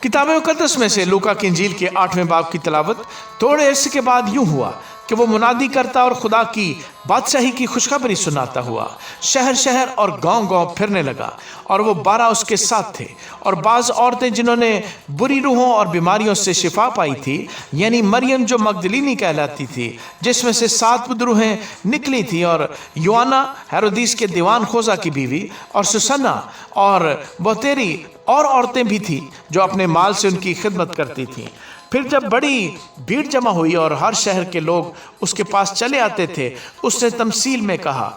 किताब मुकद्दस में से लूका की इंजील के 8वें बाब की तलावत। थोड़े अरसे के बाद यूं हुआ कि वो मुनादी करता और खुदा की बादशाही की खुशखबरी सुनाता हुआ शहर शहर और गांव गांव फिरने लगा। और वो 12 उसके साथ थे, और बाज औरतें जिन्होंने बुरी रूहों और बीमारियों से शिफा पाई थी, यानी मरियम जो मगदलीनी कहलाती थी, जिसमें से 7 बदरूहें निकली थी, और योआना हेरोदीस के दीवान खोजा की बीवी, और सुसन्ना और बोतेरी और औरतें भी थी जो अपने माल से उनकी खिदमत करती थीं। फिर जब बड़ी भीड़ जमा हुई और हर शहर के लोग उसके पास चले आते थे, उसने तमसील में कहा,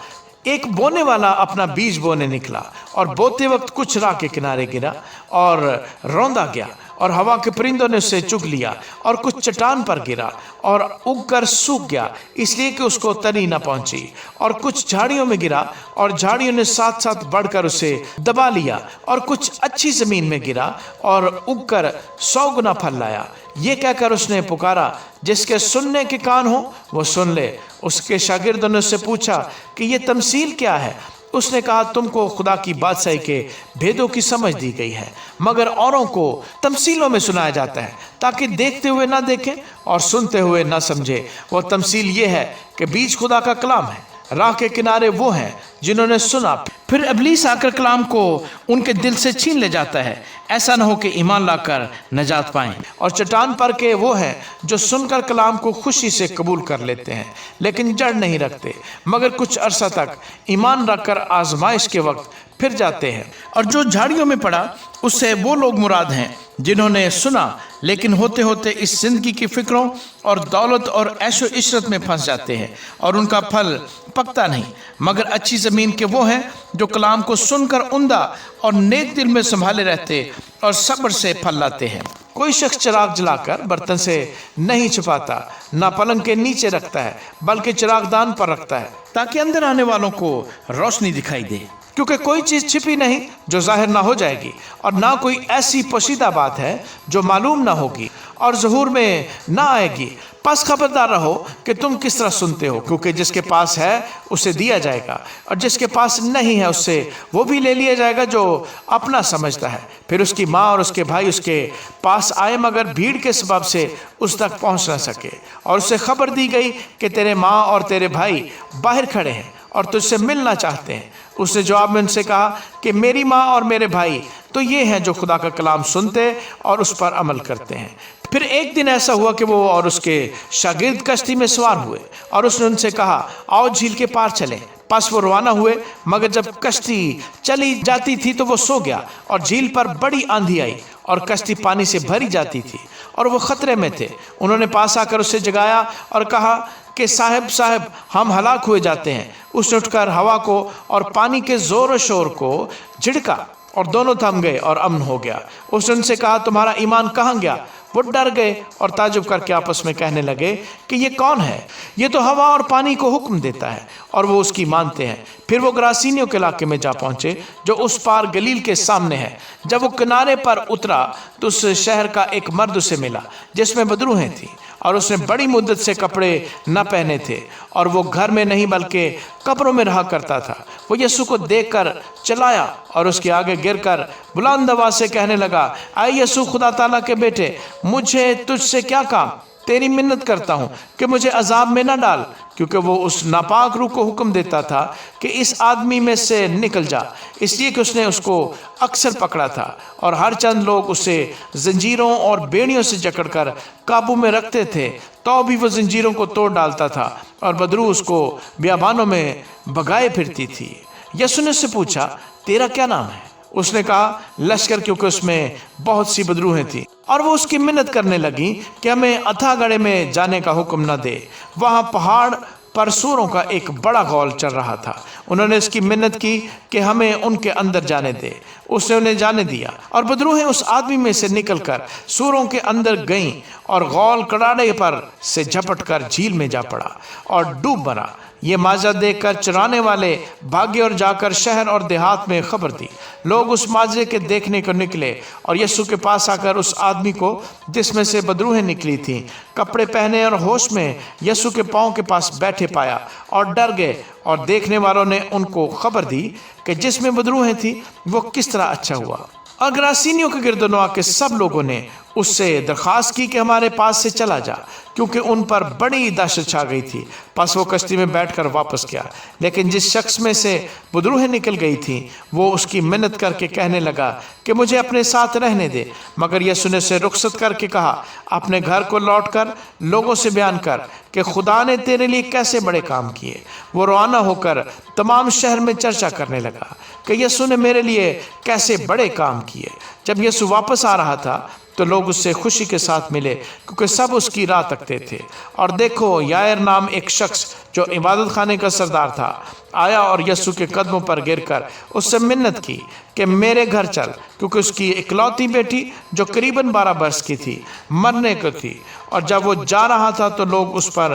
एक बोने वाला अपना बीज बोने निकला, और बोते वक्त कुछ राह के किनारे गिरा और रौंदा गया, और हवा के परिंदों ने उसे चुग लिया, और कुछ चट्टान पर गिरा और उगकर सूख गया, इसलिए कि उसको तरी न पहुंची, और कुछ झाड़ियों में गिरा और झाड़ियों ने साथ साथ बढ़कर उसे दबा लिया, और कुछ अच्छी जमीन में गिरा और उगकर 100 गुना फल लाया। ये कहकर उसने पुकारा, जिसके सुनने के कान हो वो सुन ले। उसके शागिर्दों ने उससे पूछा कि ये तमसील क्या है? उसने कहा, तुमको खुदा की बादशाही के भेदों की समझ दी गई है, मगर औरों को तमसीलों में सुनाया जाता है, ताकि देखते हुए ना देखें और सुनते हुए ना समझे। वो तमसील ये है कि बीज खुदा का कलाम है। राह के किनारे वो हैं जिन्होंने सुना, फिर इब्लीस आकर कलाम को उनके दिल से छीन ले जाता है, ऐसा न हो कि ईमान लाकर नजात पाएं। और चट्टान पर के वो हैं जो सुनकर कलाम को खुशी से कबूल कर लेते हैं, लेकिन जड़ नहीं रखते, मगर कुछ अरसा तक ईमान रखकर आजमाइश के वक्त फिर जाते हैं। और जो झाड़ियों में पड़ा, उससे वो लोग मुराद हैं जिन्होंने सुना, लेकिन होते होते इस जिंदगी की फिक्रों और दौलत और ऐशो इशरत में फंस जाते हैं, और उनका फल पकता नहीं। मगर अच्छी ज़मीन के वो हैं जो कलाम को सुनकर उम्दा और नेक दिल में संभाले रहते और सब्र से फल लाते हैं। कोई शख्स चिराग जलाकर बर्तन से नहीं छुपाता, ना पलंग के नीचे रखता है, बल्कि चिरागदान पर रखता है, ताकि अंदर आने वालों को रोशनी दिखाई दे। क्योंकि कोई चीज़ छिपी नहीं जो जाहिर ना हो जाएगी, और ना कोई ऐसी पोशीदा बात है जो मालूम ना होगी और ज़हूर में ना आएगी। बस खबरदार रहो कि तुम किस तरह सुनते हो, क्योंकि जिसके पास है उसे दिया जाएगा, और जिसके पास नहीं है उससे वो भी ले लिया जाएगा जो अपना समझता है। फिर उसकी माँ और उसके भाई उसके पास आए, मगर भीड़ के सबब से उस तक पहुँच न सके, और उसे खबर दी गई कि तेरे माँ और तेरे भाई बाहर खड़े हैं और तुझसे मिलना चाहते हैं। उसने जवाब में उनसे कहा कि मेरी माँ और मेरे भाई तो ये हैं जो खुदा का कलाम सुनते और उस पर अमल करते हैं। फिर एक दिन ऐसा हुआ कि वो और उसके शागिर्द कश्ती में सवार हुए, और उसने उनसे कहा, आओ झील के पार चलें। बस वो रवाना हुए, मगर जब कश्ती चली जाती थी तो वो सो गया, और झील पर बड़ी आंधी आई और कश्ती पानी से भरी जाती थी और वो खतरे में थे। उन्होंने पास आकर उसे जगाया और कहा कि साहब साहब, हम हलाक हुए जाते हैं। उसने उठकर हवा को और पानी के जोर और शोर को झिड़का, और दोनों थम गए और अमन हो गया। उसने उनसे कहा, तुम्हारा ईमान कहाँ गया? वो डर गए और ताजुब करके आपस में कहने लगे कि ये कौन है? ये तो हवा और पानी को हुक्म देता है और वो उसकी मानते हैं। फिर वो गरासीनियों के इलाके में जा पहुंचे जो उस पार गलील के सामने है। जब वो किनारे पर उतरा तो उस शहर का एक मर्द उसे मिला जिसमें बदरूहें थी, और उसने बड़ी मुद्दत से कपड़े न पहने थे, और वो घर में नहीं बल्कि कब्रों में रहा करता था। वो यीशु को देखकर चलाया और उसके आगे गिरकर बुलंद आवाज से कहने लगा, आए यीशु, खुदा ताला के बेटे, मुझे तुझसे क्या काम? तेरी मिन्नत करता हूँ कि मुझे अजाब में न डाल। क्योंकि वो उस नापाक रूह को हुक्म देता था कि इस आदमी में से निकल जा, इसलिए कि उसने उसको अक्सर पकड़ा था, और हर चंद लोग उसे जंजीरों और बेड़ियों से जकड़कर काबू में रखते थे, तो भी वो जंजीरों को तोड़ डालता था, और बदरू उसको बियाबानों में भगाए फिरती थी। यीशु ने उससे पूछा, तेरा क्या नाम है? उसने कहा, लश्कर, क्योंकि उसमें बहुत सी बदरूहें थी। और वो उसकी मिन्नत करने लगी कि हमें अथाह गढ़े में जाने का हुक्म न दे। वहाँ पहाड़ पर सूरों का एक बड़ा गौल चल रहा था। उन्होंने इसकी मिन्नत की कि हमें उनके अंदर जाने दे। उसने उन्हें जाने दिया, और बदरूहें उस आदमी में से निकलकर सूरों के अंदर गईं, और गौल कड़ाड़े पर से झपट कर झील में जा पड़ा और डूब मरा। ये माजा देखकर चराने वाले भागे और जाकर शहर और देहात में खबर दी। लोग उस माजरे के देखने को निकले, और यीशु के पास आकर उस आदमी को जिसमें से बदरूहें निकली थीं, कपड़े पहने और होश में यीशु के पाँव के पास बैठे पाया, और डर गए। और देखने वालों ने उनको खबर दी कि जिसमें बदरूहें थी वो किस तरह अच्छा हुआ। اور گراسینیوں کے گردنوا کے سب لوگوں نے اس سے درخواست کی کہ ہمارے پاس سے چلا جا، کیونکہ ان پر بڑی دہشت چھا گئی تھی۔ پس وہ کشتی میں بیٹھ کر واپس گیا، لیکن جس شخص میں سے بدروہیں نکل گئی تھیں وہ اس کی منت کر کے کہنے لگا کہ مجھے اپنے ساتھ رہنے دے، مگر یسوع نے اسے رخصت کر کے کہا، اپنے گھر کو لوٹ کر لوگوں سے بیان کر کہ خدا نے تیرے لیے کیسے بڑے کام کیے۔ وہ روانہ ہو کر تمام شہر میں چرچا کرنے لگا کہ یسوع نے میرے لیے کیسے بڑے کام کیے۔ جب یسوع واپس آ رہا تھا تو لوگ اس سے خوشی کے ساتھ ملے، کیونکہ سب اس کی راہ تکتے تھے۔ اور دیکھو، یائر نام ایک شخص جو عبادت خانے کا سردار تھا آیا اور یسوع کے قدموں پر گر کر اس سے منت کی کہ میرے گھر چل، کیونکہ اس کی اکلوتی بیٹی جو قریباً 12 برس کی تھی مرنے کو تھی۔ اور جب وہ جا رہا تھا تو لوگ اس پر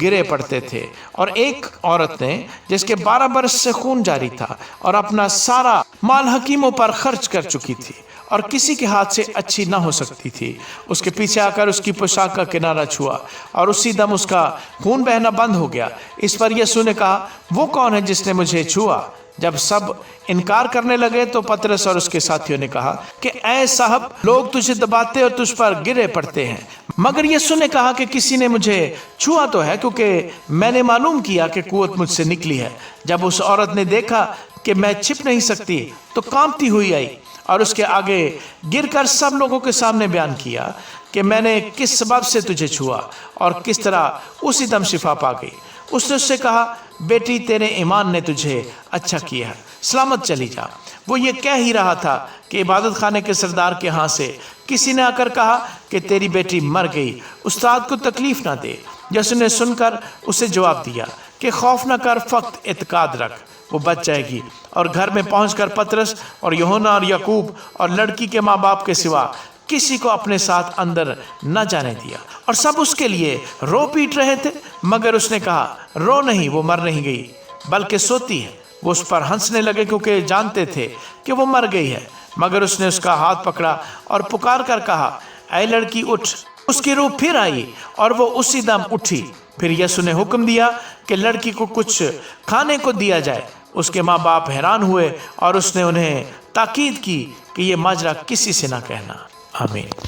گرے پڑتے تھے۔ اور ایک عورت نے جس کے 12 برس سے خون جاری تھا اور اپنا سارا مال حکیموں پر خرچ کر چکی تھی اور کسی کے ہاتھ سے اچھی نہ ہو سکتی تھی، اس کے پیچھے آ کر اس کی پوشاک کا کنارہ چھوا اور اسی دم اس کا خون بہنا بند ہو گیا۔ اس پر یسوع نے کہا، وہ کون ہے جس نے مجھے چھوا؟ جب سب انکار کرنے لگے تو پطرس اور اس کے ساتھیوں نے کہا کہ اے صاحب، لوگ تجھے دباتے اور تجھ پر گرے پڑتے ہیں۔ مگر یسوع نے کہا کہ کسی نے مجھے چھوا تو ہے، کیونکہ میں نے معلوم کیا کہ قوت مجھ سے نکلی ہے۔ جب اس عورت نے دیکھا کہ میں چھپ نہیں سکتی تو کانپتی ہوئی آئی اور اس کے آگے گر کر سب لوگوں کے سامنے بیان کیا کہ میں نے کس سبب سے تجھے چھوا اور کس طرح اسی دم شفا پا گئی۔ اس نے اس سے کہا، بیٹی، تیرے ایمان نے تجھے اچھا کیا ہے، سلامت چلی جا۔ وہ یہ کہہ ہی رہا تھا کہ عبادت خانے کے سردار کے ہاں سے کسی نے آ کر کہا کہ تیری بیٹی مر گئی، استاد کو تکلیف نہ دے۔ یسوع نے سن کر اسے جواب دیا کہ خوف نہ کر، فقط اعتقاد رکھ، وہ بچ جائے گی۔ اور گھر میں پہنچ کر پطرس اور یوحنا اور یعقوب اور لڑکی کے ماں باپ کے سوا کسی کو اپنے ساتھ اندر نہ جانے دیا، اور سب اس کے لیے رو پیٹ رہے تھے۔ مگر اس نے کہا، رو نہیں، وہ مر نہیں گئی بلکہ سوتی ہے۔ وہ اس پر ہنسنے لگے کیونکہ جانتے تھے کہ وہ مر گئی ہے۔ مگر اس نے اس کا ہاتھ پکڑا اور پکار کر کہا، اے لڑکی، اٹھ۔ اس کی روح پھر آئی اور وہ اسی دم اٹھی۔ پھر یسوع نے حکم دیا کہ لڑکی کو کچھ کھانے کو دیا جائے۔ اس کے ماں باپ حیران ہوئے اور اس نے انہیں تاکید کی کہ یہ ماجرا کسی سے نہ کہنا۔ آمین۔